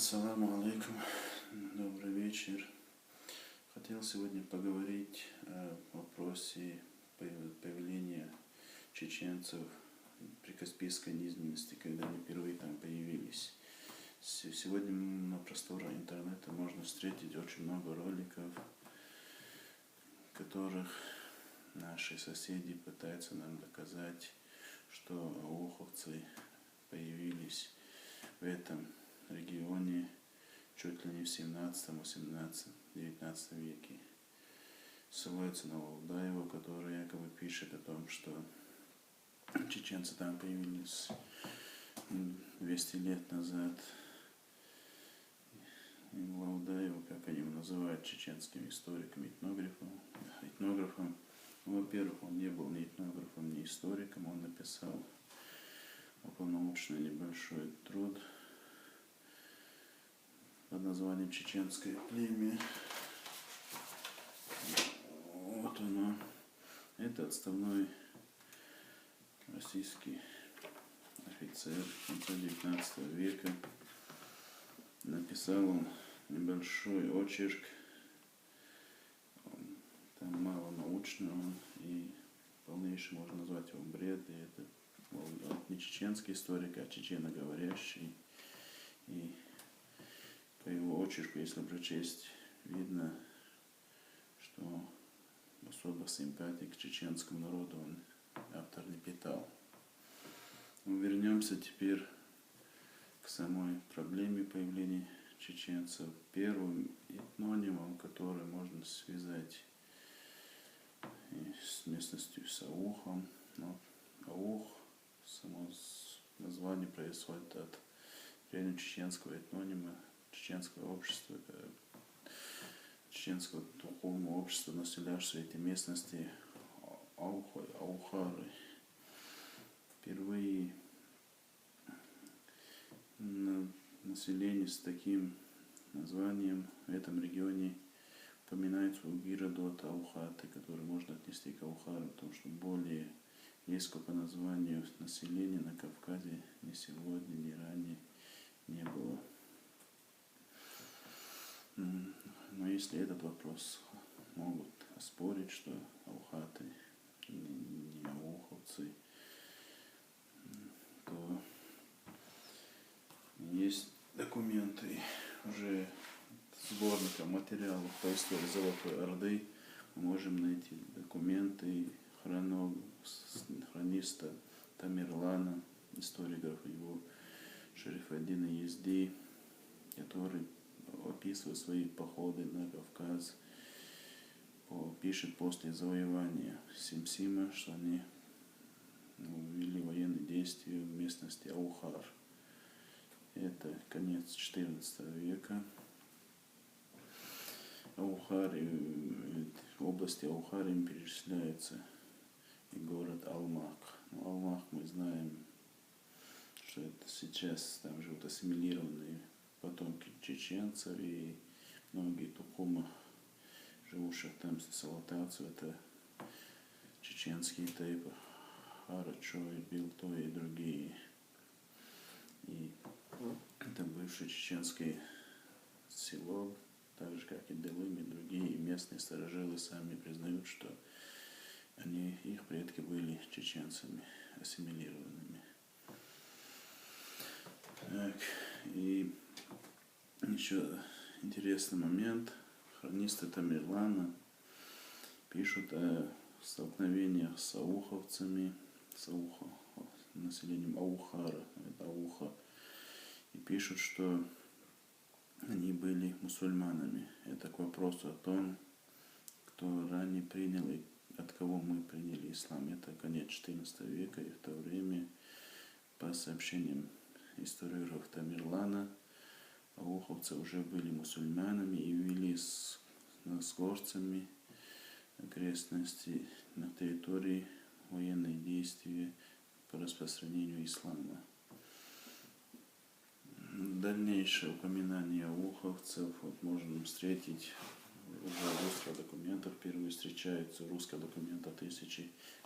Ассаламу алейкум, добрый вечер. Хотел сегодня поговорить о вопросе появления чеченцев при Каспийской низменности, когда они впервые там появились. Сегодня на просторах интернета можно встретить очень много роликов, в которых наши соседи пытаются нам доказать, что ауховцы появились в этом регионе чуть ли не в 17, 18, 19 веке. Ссылаются на Валдаева, который якобы пишет о том, что чеченцы там появились 200 лет назад. И Валдаева, как они его называют, чеченским историком, этнографом. Во-первых, он не был ни этнографом, ни историком, он написал околонаучный небольшой труд под названием «Чеченское племя». Вот оно. Это отставной российский офицер конца 19 века. Написал он небольшой очерк. Там мало научного, и полнейший можно назвать его бред. И это не чеченский историк, а чеченоговорящий. И по его очерку, если прочесть, видно, что особо симпатии к чеченскому народу он, автор, не питал. Вернемся теперь к самой проблеме появления чеченцев. Первым этнонимом, который можно связать с местностью Саухом, но Аух, само название происходит от древнечеченского этнонима, чеченского общества, чеченского духовного общества, населявшего эти местности, аухары. Впервые население с таким названием в этом регионе упоминается у Геродота Аухаты, который можно отнести к аухарам, потому что более резко по названию населения на Кавказе ни сегодня, ни ранее не было. Но если этот вопрос могут оспорить, что аухаты не ауховцы, то есть документы уже сборника материалов по истории Золотой Орды. Мы можем найти документы хрониста Тамерлана, историков его Шариф-ад-Дина Езди, который описывает свои походы на Кавказ, пишет после завоевания Симсима, что они вели военные действия в местности Аухар. Это конец XIV века. Аухар, в области Аухар им перечисляется и город Алмак. Но Алмак, мы знаем, что это сейчас там живут ассимилированные потомки чеченцев, и многие тукумы, живущих там салатавцев, это чеченские тайпы, Харачой, Билтой и другие. И это бывшее чеченское село, так же как и Делым и другие местные старожилы сами признают, что их предки были чеченцами, ассимилированными. Так, и еще интересный момент. Хронисты Тамерлана пишут о столкновениях с ауховцами, населением Аухара, это Ауха, и пишут, что они были мусульманами. Это к вопросу о том, кто ранее принял и от кого мы приняли ислам. Это конец XIV века, и в то время, по сообщениям историографа Тамерлана, ауховцы уже были мусульманами и вели с горцами окрестности на территории военные действия по распространению ислама. Дальнейшее упоминание ауховцев можем встретить в русских документах. Впервые встречаются русские документы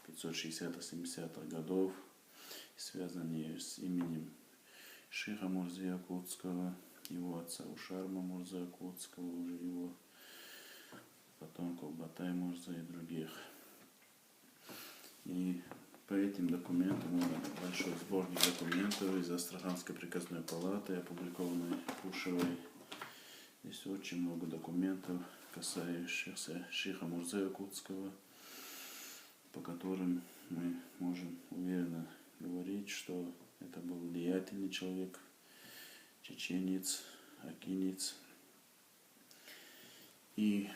1560-70-х годов, связанные с именем Шиха Мурзы Якутского, его отца Ушарма Мурзы Якутского, уже его потомков Батай Мурзы и других. И по этим документам, большой сборник документов из Астраханской приказной палаты, опубликованной Пушевой. Здесь очень много документов, касающихся шейха Мурзы Якутского, по которым мы можем уверенно говорить, что это был влиятельный человек, чеченец, акинец. И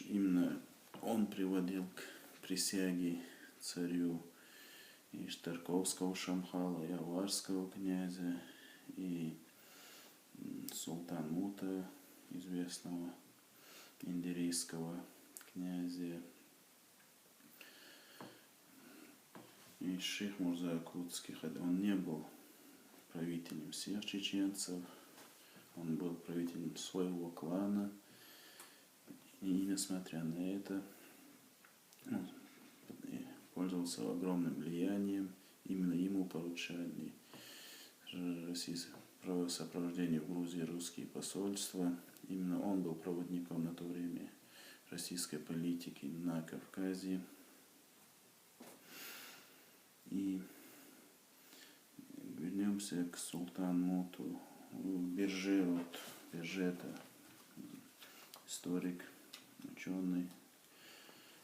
именно он приводил к присяге царю и Штарковского Шамхала, и Аварского князя, и Султанмута, известного индирийского князя. И шейх Мурза Якутский, он не был правителем всех чеченцев, он был правителем своего клана, и несмотря на это, он пользовался огромным влиянием, именно ему поручали сопровождение в Грузии русские посольства, именно он был проводником на то время российской политики на Кавказе. И вернемся к Султанмуту. Берже это историк, ученый.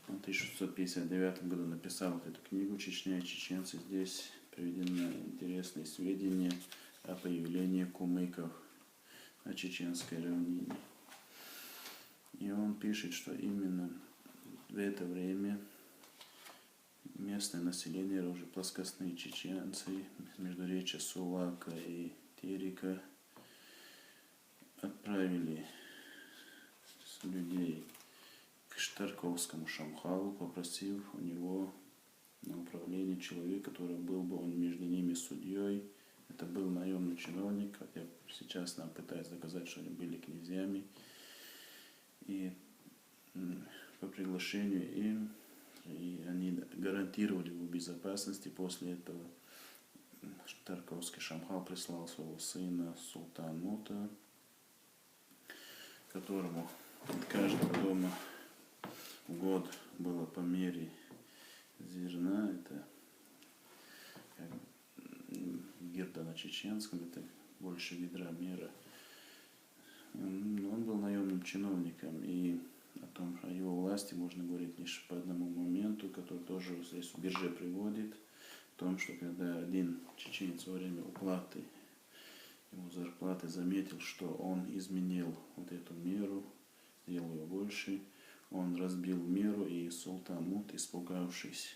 Он в 1659 году написал вот эту книгу «Чечня и чеченцы». Здесь приведены интересные сведения о появлении кумыков на чеченской равнине. И он пишет, что именно в это время местное население, уже плоскостные чеченцы, междуречья Сулака и Терека, отправили людей к Штарковскому Шамхалу, попросив у него на управление человека, который был бы он между ними судьей. Это был наемный чиновник, хотя сейчас нам пытаются доказать, что они были князьями. И по приглашению им, и они гарантировали его безопасность, и после этого Штарковский Шамхал прислал своего сына Султанмута, которому от каждого дома в год было по мере зерна, это гирда на чеченском, это больше ведра мера. Он был наемным чиновником, и о его власти можно говорить лишь по одному моменту, который тоже здесь в Берже приводит, в том, что когда один чеченец во время уплаты его зарплаты заметил, что он изменил вот эту меру, сделал ее больше, он разбил меру, и Султанмут, испугавшись,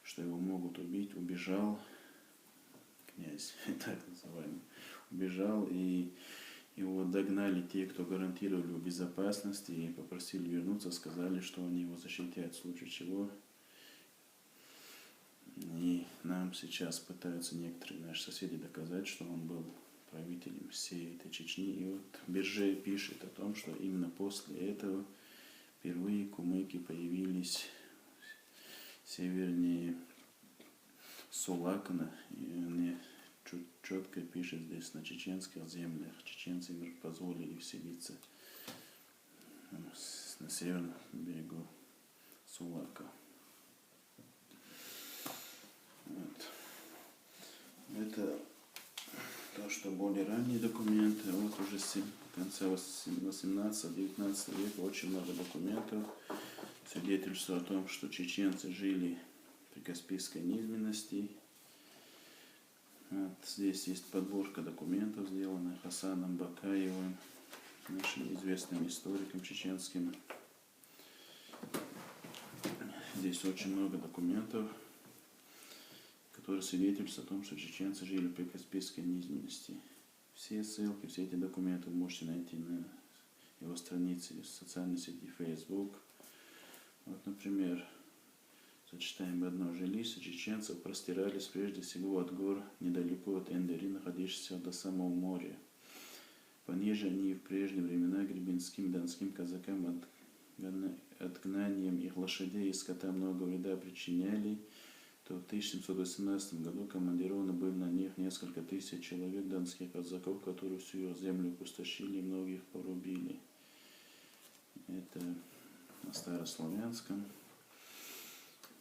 что его могут убить, убежал, князь, так называемый, убежал, и его догнали те, кто гарантировали его безопасность, и попросили вернуться, сказали, что они его защитят в случае чего. И нам сейчас пытаются некоторые наши соседи доказать, что он был правителем всей этой Чечни. И вот Берже пишет о том, что именно после этого впервые кумыки появились севернее Сулакана, и они четко пишет здесь на чеченских землях. Чеченцы им позволили вселиться на северном берегу Сулака. Вот. Это то, что более ранние документы. Вот уже с конца 18-19 века очень много документов свидетельствует о том, что чеченцы жили при Каспийской низменности. Вот здесь есть подборка документов, сделанных Хасаном Бакаевым, нашим известным историком чеченским. Здесь очень много документов, которые свидетельствуют о том, что чеченцы жили при Каспийской низменности. Все ссылки, все эти документы вы можете найти на его странице в социальной сети Facebook. Вот, например, зачитаем одно. Жилища чеченцев простирались прежде всего от гор недалеко от Эндери, находящихся до самого моря. Понеже они в прежние времена гребенским донским казакам отгнанием их лошадей и скота много вреда причиняли, то в 1718 году командированы были на них несколько тысяч человек донских казаков, которые всю их землю опустошили и многих порубили. Это на старославянском.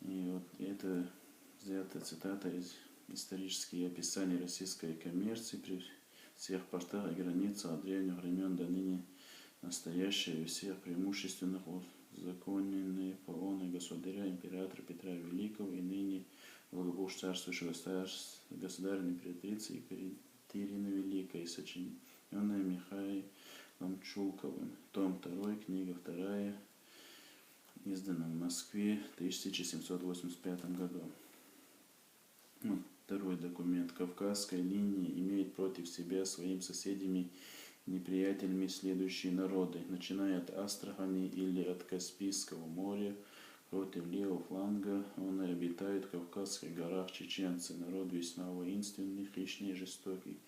И вот это взята цитата из исторических описаний российской коммерции при всех портах и границах от древних времен до ныне настоящие и всех преимущественных узаконенные по оной государя императора Петра Великого и ныне благополучно царствующего государя императрицы Екатерины Великой, сочиненная Михаилом Чулковым, том 2, книга 2, издана в Москве в 1785 году. Второй документ. Кавказская линия имеет против себя своими соседями неприятелями следующие народы, начиная от Астрахани или от Каспийского моря. Против левого фланга он и обитают в Кавказских горах чеченцы, народ весьма воинственный, хищный и жестокий.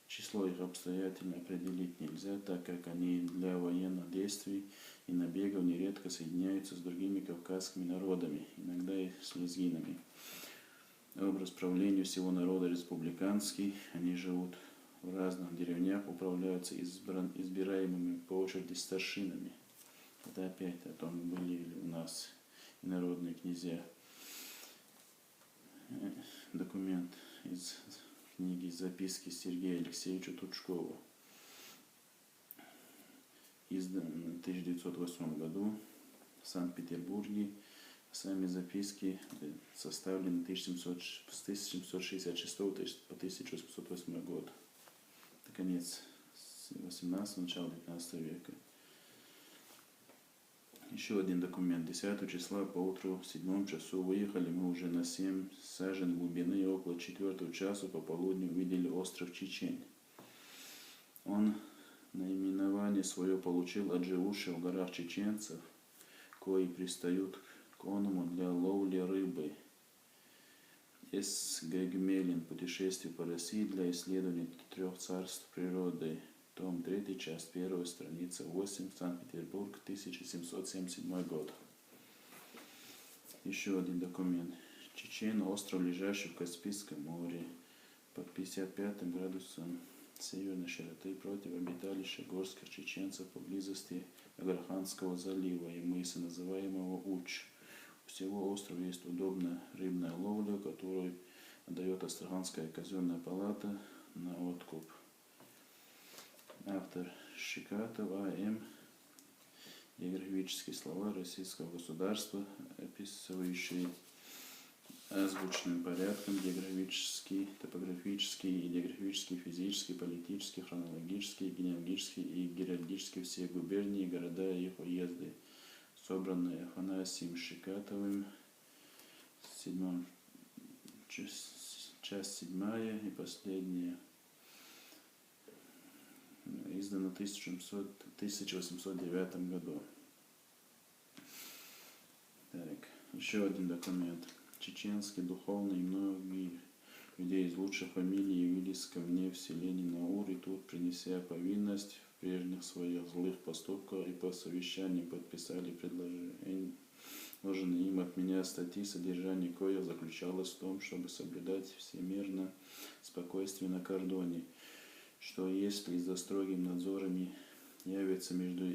Число их обстоятельно определить нельзя, так как они для военных действий и набегов нередко соединяются с другими кавказскими народами, иногда и с лезгинами. Образ правления всего народа республиканский, они живут в разных деревнях, управляются избираемыми по очереди старшинами. Это опять о том, были ли у нас инородные князья. Документ из книги «Записки Сергея Алексеевича Тучкова», издан в 1908 году в Санкт-Петербурге. Сами записки составлены с 1766 по 1808 год. Это конец 18 начало 19 века. Еще один документ. 10 числа поутру в 7 часу выехали мы уже на 7 сажен глубины и около 4 часу по полудню увидели остров Чечень. Он наименование свое получил от живущих в горах чеченцев, кои пристают к оному для ловли рыбы. С. Г. Гмелин. Путешествие по России для исследования 3 царств природы. Том 3, часть 1, страница 8, Санкт-Петербург, 1777 год. Еще один документ. Чечен, остров, лежащий в Каспийском море, под 55 градусом северной широты против обиталища горских чеченцев поблизости Агарханского залива и мыса, называемого Уч. У всего острова есть удобная рыбная ловля, которую дает Астраханская казенная палата на откуп. Автор Шикатов А.М. Географические слова российского государства, описывающие озвученным порядком географические, топографические, идеографические, физические, политические, хронологические, генеалогические и геральдические все губернии, города и их уезды, собранные Афанасием Шикатовым, часть 7 и последняя, издана в 1809 году. Так, еще один документ. Чеченский духовный и многие людей из лучших фамилий явились ко мне в селении Наур, и тут, принеся повинность в прежних своих злых поступках, и по совещанию подписали предложенные им от меня статьи, содержание коих заключалось в том, чтобы соблюдать всемирно спокойствие на кордоне, что если за строгим надзорами явятся между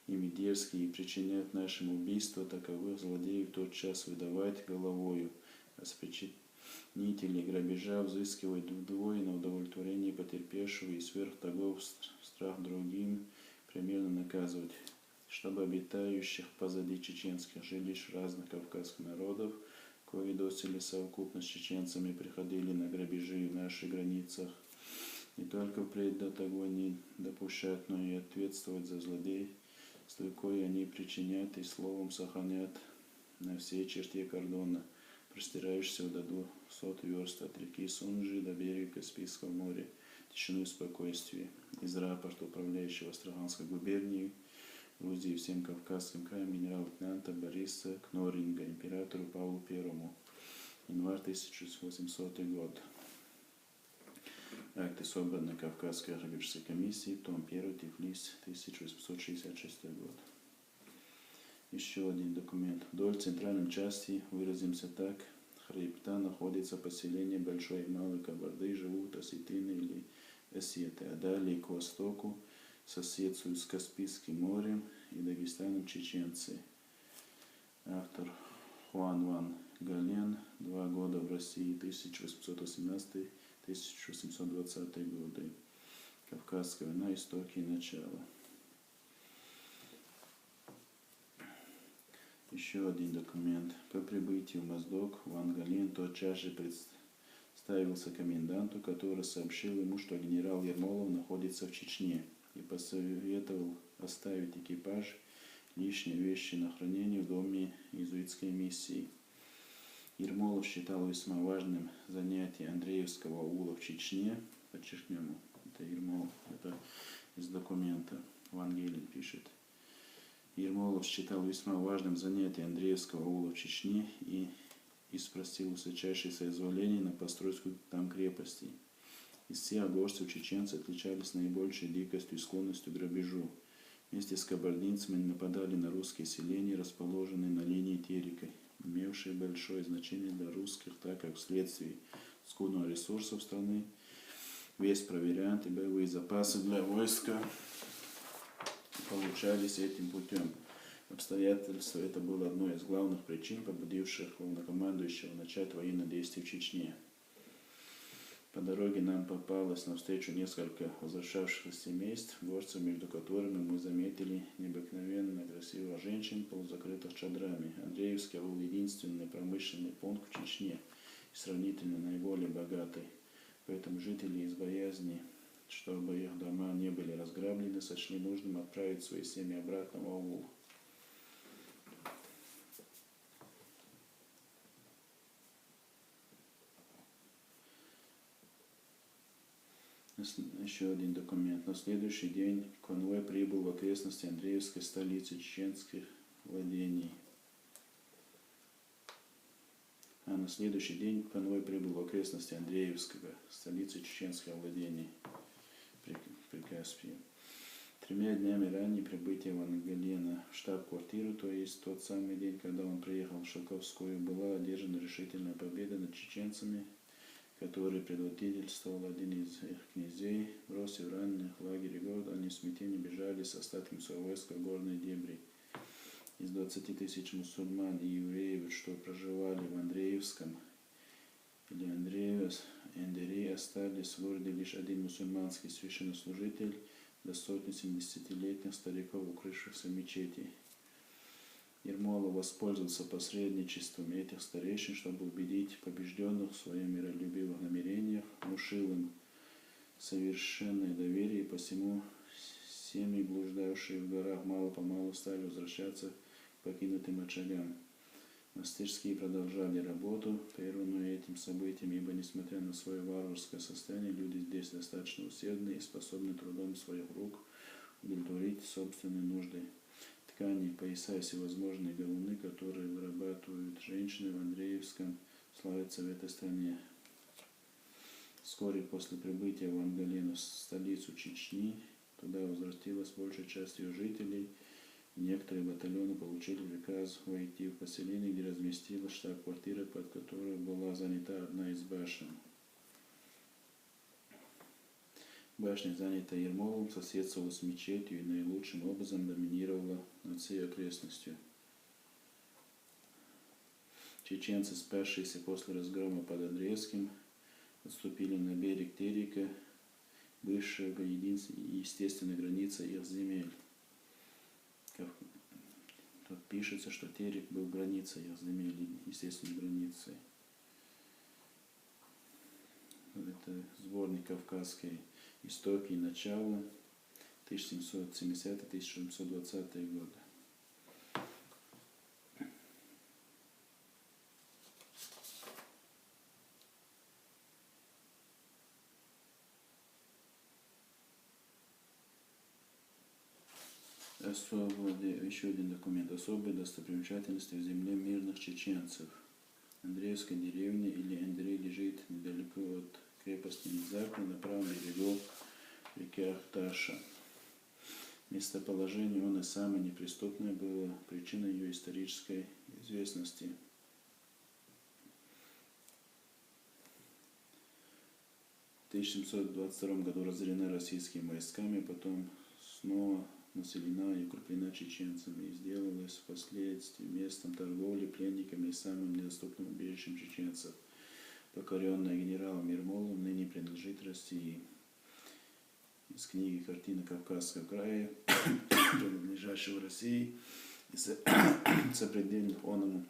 ими дерзкие и причинят нашим убийство, таковых злодеев тотчас выдавать головою, а с причинителей грабежа взыскивать вдвое на удовлетворение потерпевшего и сверх того в страх другим примерно наказывать, чтобы обитающих позади чеченских жилищ разных кавказских народов, кои доселе совокупно с чеченцами приходили на грабежи в наших границах, не только впредь до того не допущать, но и ответствовать за злодейство, кое они причинят и словом сохранят на всей черте кордона, простирающейся до 200 верст от реки Сунжи до берега Каспийского моря, тишину и спокойствие. Из рапорта управляющего Астраханской губернией Грузии всем Кавказским краем генерал-лейтенанта Бориса Кноринга императору Павлу I, январь 1800 год. Акты собраны Кавказской археологической комиссией, том 1, Тифлис, 1866 год. Еще один документ. Вдоль центральной части, выразимся так, хребта находится поселение Большой и Малой Кабарды, живут осетины или осеты, а далее к востоку соседствуют с Каспийским морем и Дагестаном чеченцы. Автор Хуан Ван Гален, 2 года в России, 1818-1820 годы. Кавказская война, истоки и начало. Еще один документ. По прибытии в Моздок Ван Гален тотчас же представился коменданту, который сообщил ему, что генерал Ермолов находится в Чечне, и посоветовал оставить экипаж, лишние вещи на хранение в доме иезуитской миссии. Ермолов считал весьма важным занятие Андреевского аула в Чечне. Подчеркнем, это Ермолов, это из документа. Ван Гален пишет. Ермолов считал весьма важным занятие Андреевского аула в Чечне и спросил у высочайшей соизволения на постройку там крепости. Из всех горцев чеченцы отличались наибольшей дикостью и склонностью к грабежу. Вместе с кабардинцами они нападали на русские селения, расположенные на линии Терека, имевшие большое значение для русских, так как вследствие скудного ресурсов страны весь провиант и боевые запасы для войска получались этим путем. Обстоятельство это было одной из главных причин, побудивших главнокомандующего начать военные действия в Чечне. По дороге нам попалось навстречу несколько возвращавшихся семейств, горцев, между которыми мы заметили необыкновенно красивых женщин, полузакрытых чадрами. Андреевский аул — единственный промышленный пункт в Чечне и сравнительно наиболее богатый. Поэтому жители из боязни, чтобы их дома не были разграблены, сочли нужным отправить свои семьи обратно в аул. Еще один документ. На следующий день конвой прибыл в окрестности Андреевской, столицы чеченских владений. На следующий день конвой прибыл в окрестности Андреевского, столицы чеченских владений при Каспии. 3 днями ранее прибытия Ван Галена в штаб-квартиру, то есть тот самый день, когда он приехал в Шелковскую, была одержана решительная победа над чеченцами, который предводительствовал один из их князей. Бросив раненых в лагере город, они в смятении бежали с остатками своего войска в горные дебри. Из 20 тысяч мусульман и евреев, что проживали в Андреевском или Эндери, остались в городе лишь один мусульманский священнослужитель до сотни 70-летних стариков, укрывшихся в мечети. Ермолов воспользовался посредничеством этих старейшин, чтобы убедить побежденных в своих миролюбивых намерениях, внушил им совершенное доверие, и посему семьи, блуждавшие в горах, мало-помалу стали возвращаться к покинутым очагам. Монастырские продолжали работу, прерванную этим событием, ибо, несмотря на свое варварское состояние, люди здесь достаточно усердны и способны трудом своих рук удовлетворить собственные нужды. Ткани, пояса и всевозможные галуны, которые вырабатывают женщины в Андреевском, славятся в этой стране. Вскоре после прибытия Ван Галена в столицу Чечни, туда возвратилась большая часть ее жителей, и некоторые батальоны получили приказ войти в поселение, где разместилась штаб-квартира, под которой была занята одна из башен. Башня, занятая Ермоловым, соседствовала с мечетью и наилучшим образом доминировала над всей окрестностью. Чеченцы, спасшиеся после разгрома под Андреевским, отступили на берег Терека, бывшего естественной границей их земель. Тут пишется, что Терек был границей их земель, естественной границей. Это сборник кавказской истоки и начало, 1770-1720 годы. Еще один документ. Особые достопримечательности в земле мирных чеченцев. Андреевская деревня или Андрей лежит недалеко от крепости Низапа на правом берегу реки Ахташа. Местоположение он и самое неприступное было причиной ее исторической известности. 1722 году разорена российскими войсками, потом снова населена и укреплена чеченцами и сделалась впоследствии местом торговли пленниками и самым недоступным убежищем чеченцев. Покоренная генералом Ермоловым, ныне принадлежит России. Из книги «Картина Кавказского края», принадлежащего России, и сопредельных оному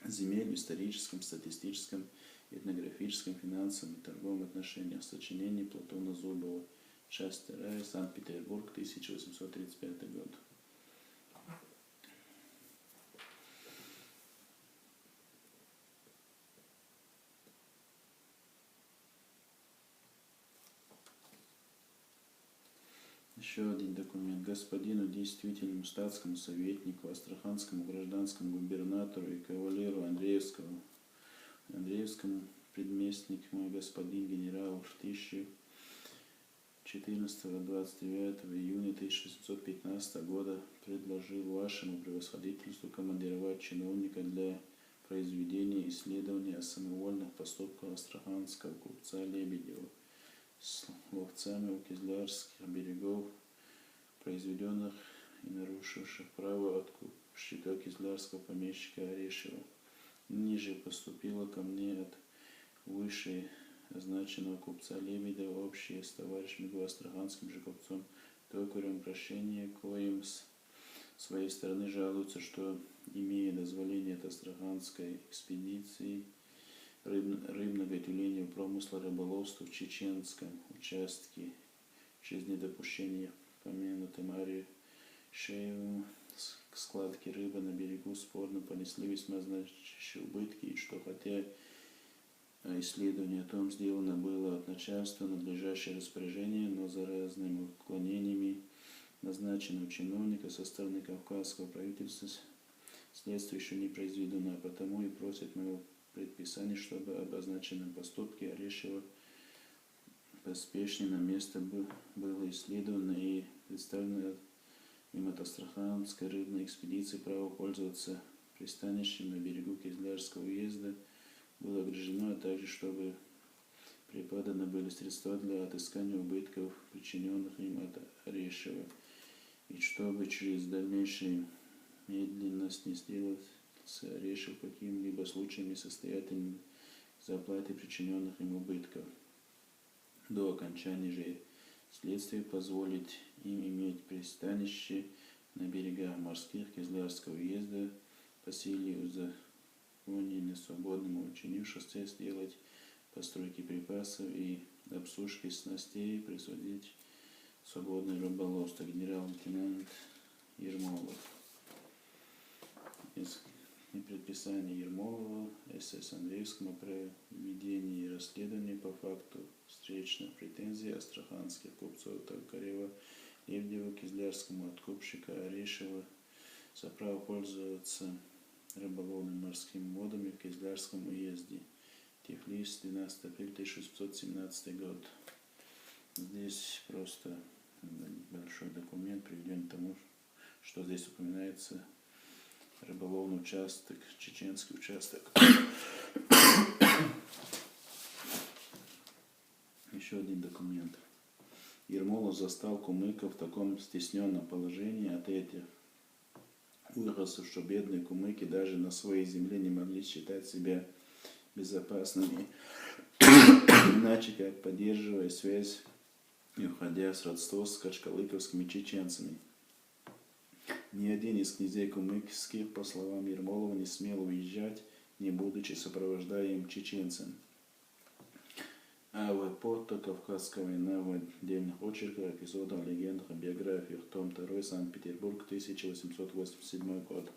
земель в историческом, статистическом, этнографическом, финансовом и торговом отношениях. Сочинение Платона Зубова. Часть 2. Санкт-Петербург, 1835 год. Еще один документ. Господину действительному статскому советнику, астраханскому гражданскому губернатору и кавалеру Андреевскому предместник мой господин генерал в 14-29 июня 1715 года предложил вашему превосходительству командировать чиновника для произведения исследования о самовольных поступках астраханского купца Лебедева с ловцами у Кизлярских берегов, произведенных и нарушивших право откупщика кизлярского помещика Орешева. Ниже поступило ко мне от вышеозначенного купца Лебедева общее с товарищем астраханским же купцом Токарем прошение, коим с своей стороны жалуются, что, имея дозволение от астраханской экспедиции рыбного и тюленевого промысла рыболовства в чеченском участке через недопущение помянутым Орешевым к складке рыбы на берегу спорно понесли весьма значащие убытки, и что хотя исследование о том сделано было от начальства надлежащее распоряжение, но за разными уклонениями назначенного чиновника со стороны кавказского правительства следствие еще не произведено, а потому и просит моего предписания, чтобы об обозначенном поступке Орешева поспешнее на место было исследовано и представлено им от астраханской рыбной экспедиции право пользоваться пристанищем на берегу Кизлярского уезда было ограждено, а также чтобы преподаны были средства для отыскания убытков, причиненных им от Орешева, и чтобы через дальнейшую медленность не сделался Орешев каким-либо случаем несостоятельным за оплатой причиненных им убытков. До окончания же следствия позволить им иметь пристанище на берегах морских Кизлярского уезда по силе узаконенной свободному учинившись сделать постройки припасов и обсушки снастей, производить свободное рыболовство. Генерал-лейтенант Ермолов. Из предписания Ермолова СС Андреевскому о проведении расследования по факту встречных претензий астраханских купцов Токарева Лебедева к Кизлярскому откупщика Орешева за право пользоваться рыболовными морскими водами в Кизлярском уезде. Тифлис, 12 апреля 1617 год. Здесь просто большой документ приведен к тому, что здесь упоминается рыболовный участок, чеченский участок. Еще один документ. Ермолов застал кумыков в таком стесненном положении от этих ужасов, что бедные кумыки даже на своей земле не могли считать себя безопасными, иначе как поддерживая связь и уходя с родства с качкалыковскими чеченцами. Ни один из князей кумыкских, по словам Ермолова, не смел уезжать, не будучи сопровождаемым чеченцем. А вот Порто, Кавказская война в отдельных очерках, эпизодах, легендах, биографиях, том 2, Санкт-Петербург, 1887 год.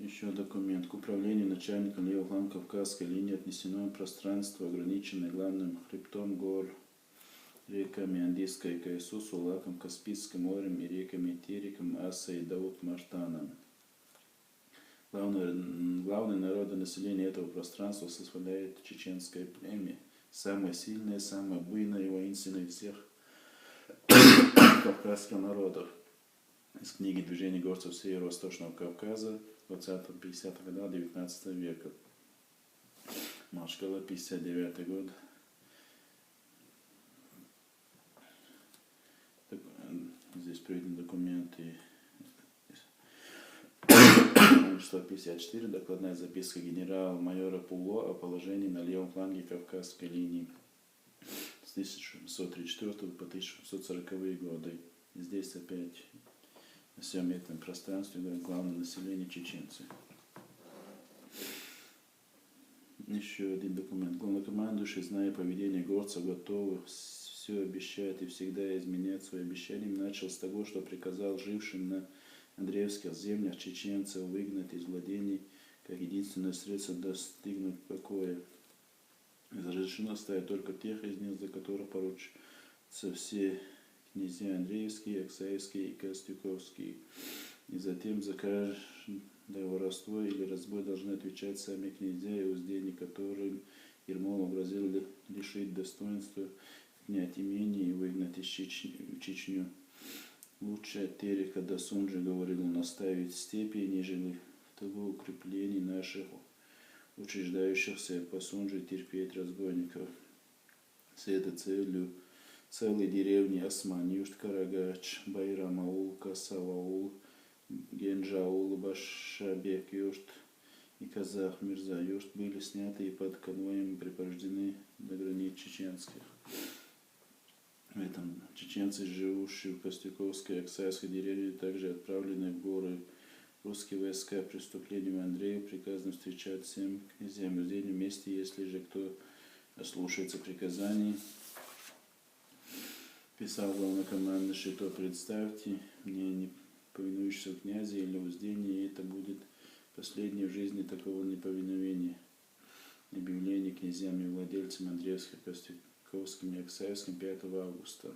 Еще документ. К управлению начальника левого фланга Кавказской линии отнесено пространство, ограниченное главным хребтом гор, реками Андийской Кайсу, Сулаком, Каспийским морем и реками Тереком, Асой и Даут-Мартаном. Главное народонаселение этого пространства составляет чеченское племя, самое сильное, самое буйное и воинственное из всех кавказских народов. Из книги «Движение горцев Северо-Восточного Кавказа» 20-50 года 19 века. Махачкала, 59 год. Здесь приведены документы. 154. Докладная записка генерал-майора Пуло о положении на левом фланге Кавказской линии с 1734 по 1740 годы. И здесь опять на всем этом пространстве главное население чеченцы. Еще один документ. Главнокомандующий, зная поведение горцев, готовы все обещать и всегда изменять свои обещания, начал с того, что приказал жившим на Андреевских землях чеченцев выгнать из владений как единственное средство достигнуть покоя. Разрешено оставить только тех из них, за которых поручатся все князья Андреевские, Аксаевские и Костюковские. И затем за каждое воровство или разбой должны отвечать сами князья и уздени, которым Ермолов грозил лишить достоинства, отнять имение и выгнать из Чечню. Лучше от Терека до Сунжи, говорил он, оставить степи, нежели в того укреплений наших учреждающихся по Сунже терпеть разбойников. С этой целью целые деревни Осман, Юшт-Карагач, Байрам-аул, Касав-аул, Генджа-аул, Башабек, Юшт и Казах-Мирза, Юшт были сняты и под конвоем припровождены до границ чеченских. В этом чеченцы, живущие в Костюковской и Аксайской деревне, также отправлены в горы. Русские войска преступлению Андрею приказано встречать всем князьям и уздению вместе, если же кто ослушается приказаний. Писал главнокомандующий, то представьте мне не повинующегося князя или уздения, и это будет последнее в жизни такого неповиновения. Объявление князьям и владельцам Андреевских, Костюковским и Аксаевским 5 августа.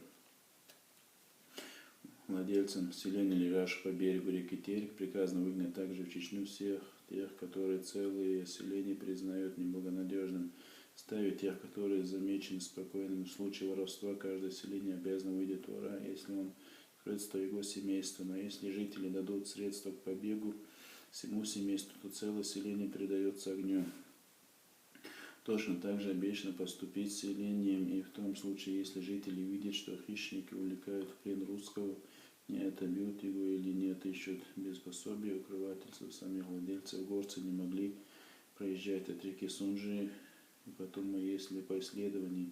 Владельцам селений, лежащих по берегу реки Терек, приказано выгнать также в Чечню всех тех, которые целые селения признают неблагонадежным, ставить тех, которые замечены спокойным. В случае воровства каждое селение обязано выйдет вора, если он средства его семейства. Но если жители дадут средства к побегу всему семейству, то целое селение передается огню. Точно так же обещано поступить с селением и в том случае, если жители видят, что хищники увлекают в плен русского, не отобьют его или не отыщут без пособия укрывательства самих владельцев. Горцы не могли проезжать от реки Сунжи, и потом, если по исследованию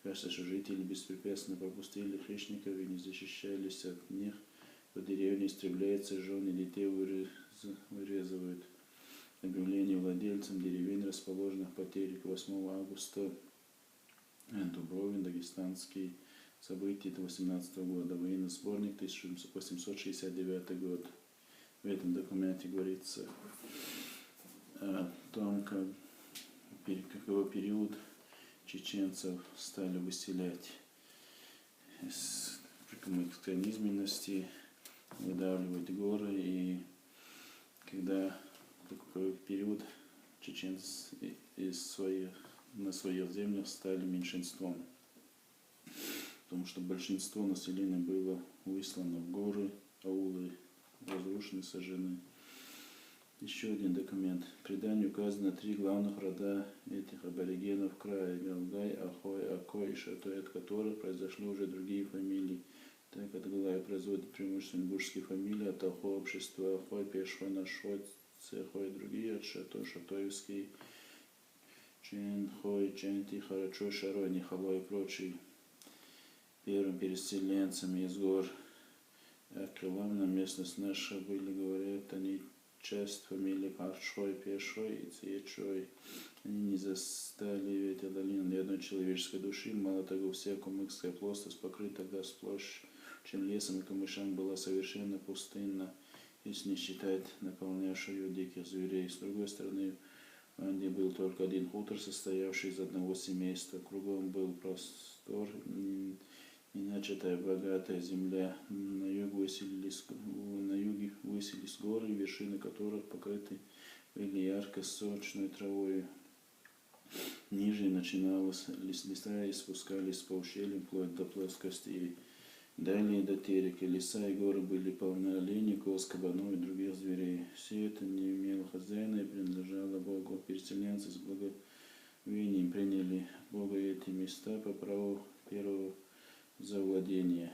кажется, что жители беспрепятственно пропустили хищников и не защищались от них, то деревня истребляется, жен и детей вырезывают. Объявление владельцам деревень, расположенных по Тереку 8 августа, Дубровин, дагестанские события 18 года, военный сборник 1869 год. В этом документе говорится о том, какой период чеченцев стали выселять из низменности, выдавливать горы, и когда какой период чеченцы на своих землях стали меньшинством, потому что большинство населения было выслано в горы, аулы разрушены, сожжены. Еще один документ. В предании указано 3 главных рода этих аборигенов края: Галгай, Ахой, Акой и Шатой, от которых произошли уже другие фамилии. Так от Галгая производят преимущественно ингушские фамилии, от Ахой общество Ахой, Пешхой, Нашой, Цехой и другие, от Шато Шатоевский, Ченхой, Ченти, Харачой, Шарой, Нихалой и прочие. Первым переселенцами из гор Акрилам на местность наша были, говорят, они часть фамилий Харшой, Пешой и Цечой. Они не застали в этой долине ни одной человеческой души. Мало того, вся Кумыкская плоскость покрыта сплошь чем лесом и камышами была совершенно пустынна, если не считать наполнявшую ее диких зверей. С другой стороны, в Анде был только один хутор, состоявший из одного семейства. Кругом был простор, неначатая богатая земля. На юге высились горы, вершины которых покрыты были ярко-сочной травой. Ниже начиналась леса и спускались по ущельям вплоть до плоскостей. Далее до Терека леса и горы были полны оленей, коз, кабанов и других зверей. Все это не имело хозяина и принадлежало Богу. Переселенцы с благовением приняли от Бога эти места по праву первого завладения.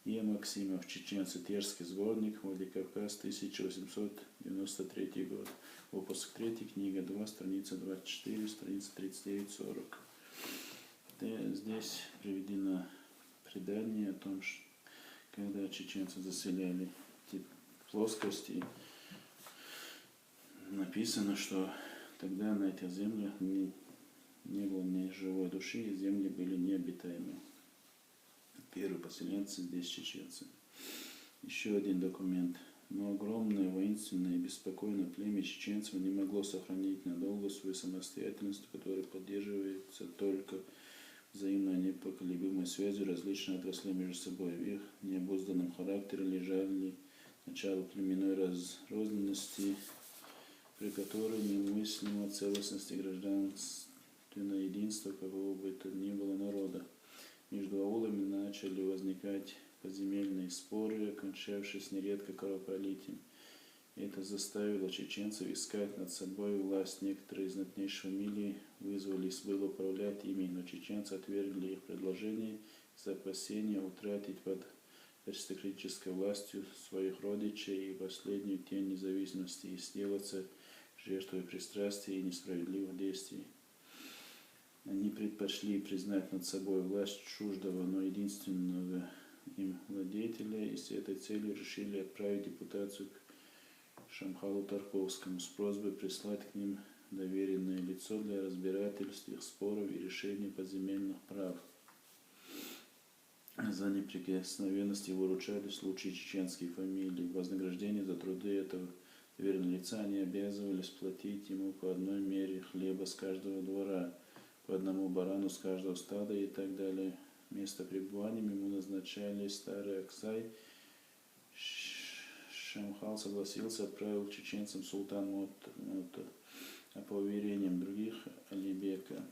И Максимов, чеченцы, Терский сборник, Владикавказ, 1893 год. Выпуск 3, книга 2, страница 24, страница 39-40. Здесь приведено предание о том, что когда чеченцы заселяли эти плоскости, написано, что тогда на этих землях не было ни живой души, и земли были необитаемы. Первые поселенцы здесь чеченцы. Еще один документ. Но огромное, воинственное и беспокойное племя чеченцев не могло сохранить надолго свою самостоятельность, которая поддерживается только взаимной непоколебимой связью различных отраслей между собой. В их необузданном характере лежали начало племенной разрозненности, при которой немыслима целостность и гражданственное единство какого бы то ни было народа. Между аулами начали возникать поземельные споры, окончавшиеся нередко кровопролитием. Это заставило чеченцев искать над собой власть. Некоторые из знатнейших фамилий вызвались было управлять ими, но чеченцы отвергли их предложение из-за опасения утратить под аристократической властью своих родичей и последнюю тень независимости и сделаться жертвой пристрастия и несправедливых действий. Они предпочли признать над собой власть чуждого, но единственного им владетеля, и с этой целью решили отправить депутацию к Шамхалу Тарковскому с просьбой прислать к ним доверенное лицо для разбирательств их споров и решения поземельных прав. За неприкосновенность его выручали в случае чеченские фамилии. В вознаграждение за труды этого доверенного лица они обязывались платить ему по одной мере хлеба с каждого двора, по одному барану с каждого стада и так далее. Место пребывания ему назначали Старый Аксай. Шамхал согласился, отправил чеченцам султан Мота, а по уверениям других Алибека.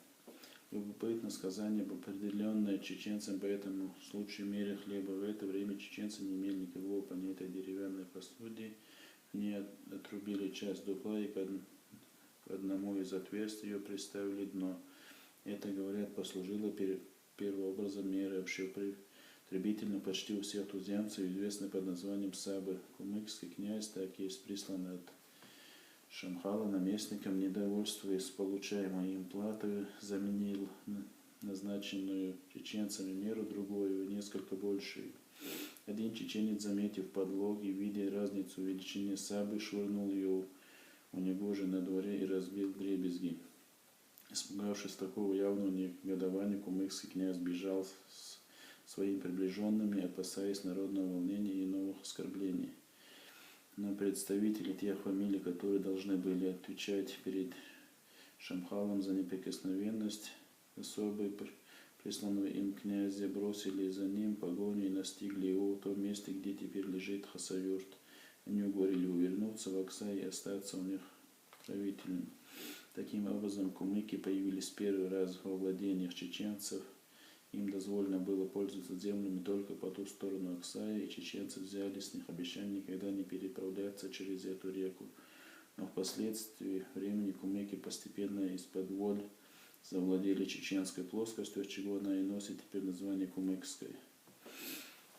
Любопытно сказание об определенной чеченцам по этому случаю мере хлеба. В это время чеченцы не имели никакого понятия о деревянной посуде. В ней отрубили часть дупла и по одному из отверстий ее приставили дно. Это, говорят, послужило первообразом меры общеупотребительной почти у всех туземцев, известной под названием Сабы. Кумыкский князь, так и есть прислан от Шамхала наместником, недовольствуясь получаемой им платой, заменил назначенную чеченцами меру другую, несколько большую. Один чеченец, заметив подлоги, видя разницу в величине сабы, швырнул ее у него же на дворе и разбил вдребезги. Испугавшись такого явного негодования, кумыкский князь бежал с своими приближенными, опасаясь народного волнения и новых оскорблений. Но представители тех фамилий, которые должны были отвечать перед Шамхалом за неприкосновенность особой присланного им князя, бросили за ним погоню и настигли его в том месте, где теперь лежит Хасавюрт. Они уговорили его вернуться в Аксай и остаться у них правителем. Таким образом, кумыки появились первый раз во владениях чеченцев. Им дозволено было пользоваться землями только по ту сторону Аксая, и чеченцы взяли с них обещание никогда не переправляться через эту реку. Но впоследствии времени кумыки постепенно из-под воль завладели чеченской плоскостью, отчего она и носит теперь название Кумыкской.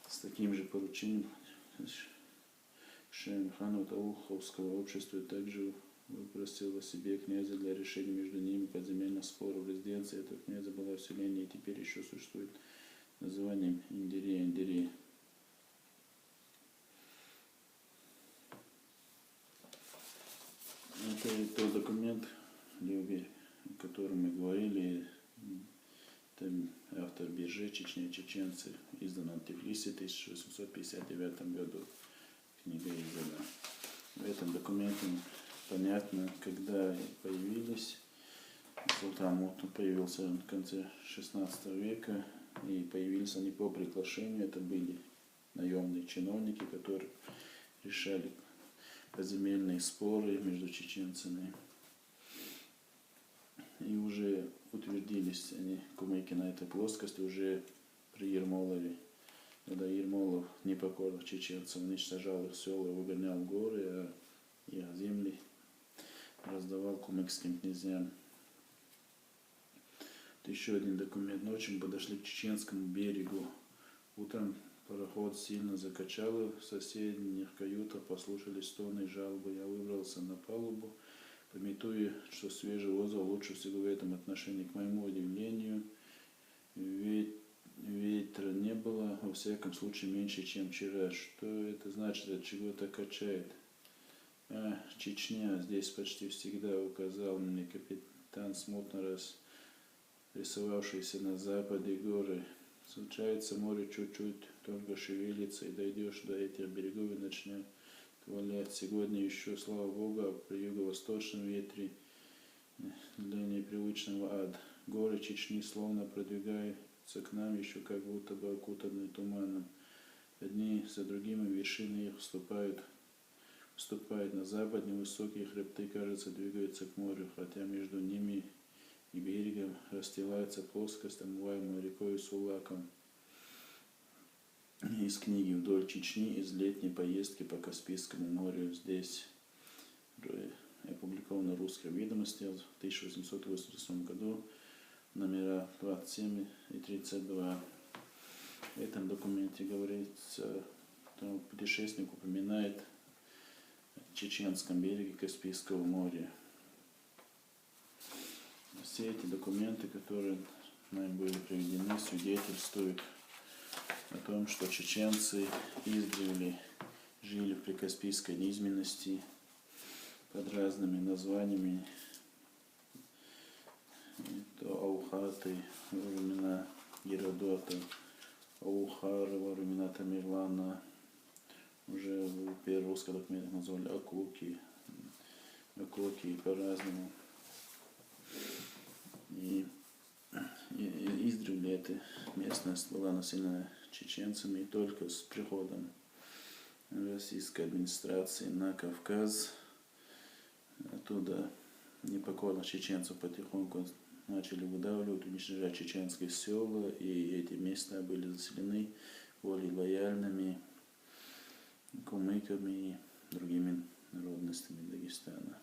С таким же поручением Шаймхану Тауховского общества также выпросил себе князя для решения между ними подземельных споров. Резиденция этого князя была в селении и теперь еще существует названием Индири. Это тот документ, о котором мы говорили. Это автор Биржи, Чечня и чеченцы, издан в Тифлисе в 1859 году. Книга издана. В этом документе понятно, когда появились. Султан Муту появился в конце XVI века, и появились они по приглашению. Это были наемные чиновники, которые решали поземельные споры между чеченцами. И уже утвердились они, кумыки, на этой плоскости уже при Ермолове когда Ермолов, непокорных чеченцев, уничтожал их села, выгонял в горы, а их земли раздавал кумыкским князьям. Еще один документ. Ночью подошли к чеченскому берегу. Утром пароход сильно закачало, в соседних каютах послушались стоны и жалобы. Я выбрался на палубу, памятуя, что свежий воздух лучше всего в этом отношении. К моему удивлению, ветра не было, во всяком случае меньше, чем вчера. Что это значит, от чего это качает? Чечня, здесь почти всегда, указал мне капитан, смутно рисовавшийся на западе горы. Случается, море чуть-чуть только шевелится, и дойдешь до этих берегов и начнет валять. Сегодня еще, слава Богу, при юго-восточном ветре для непривычного ад. Горы Чечни словно продвигаются к нам, еще как будто бы окутанные туманом. Одни за другими вершины их вступают на запад, невысокие хребты, кажется, двигаются к морю, хотя между ними и берегом расстилается плоскость, омываемая рекой Сулаком. Из книги «Вдоль Чечни» из летней поездки по Каспийскому морю. Здесь опубликовано «Русское ведомости» в 1888 году, номера 27 и 32. В этом документе говорится, что путешественник упоминает о чеченском береге Каспийского моря. Все эти документы, которые нами были приведены, свидетельствуют о том, что чеченцы издревле жили в прикаспийской низменности под разными названиями. Это Аухаты во времена Геродота, Аухары во времена Тамерлана, уже в первых русских документах назвали Акоки и по-разному. И издревле эта местность была населена чеченцами, и только с приходом российской администрации на Кавказ оттуда непокорных чеченцев потихоньку начали выдавливать, уничтожать чеченские села, и эти места были заселены более лояльными кумыками и другими народностями Дагестана.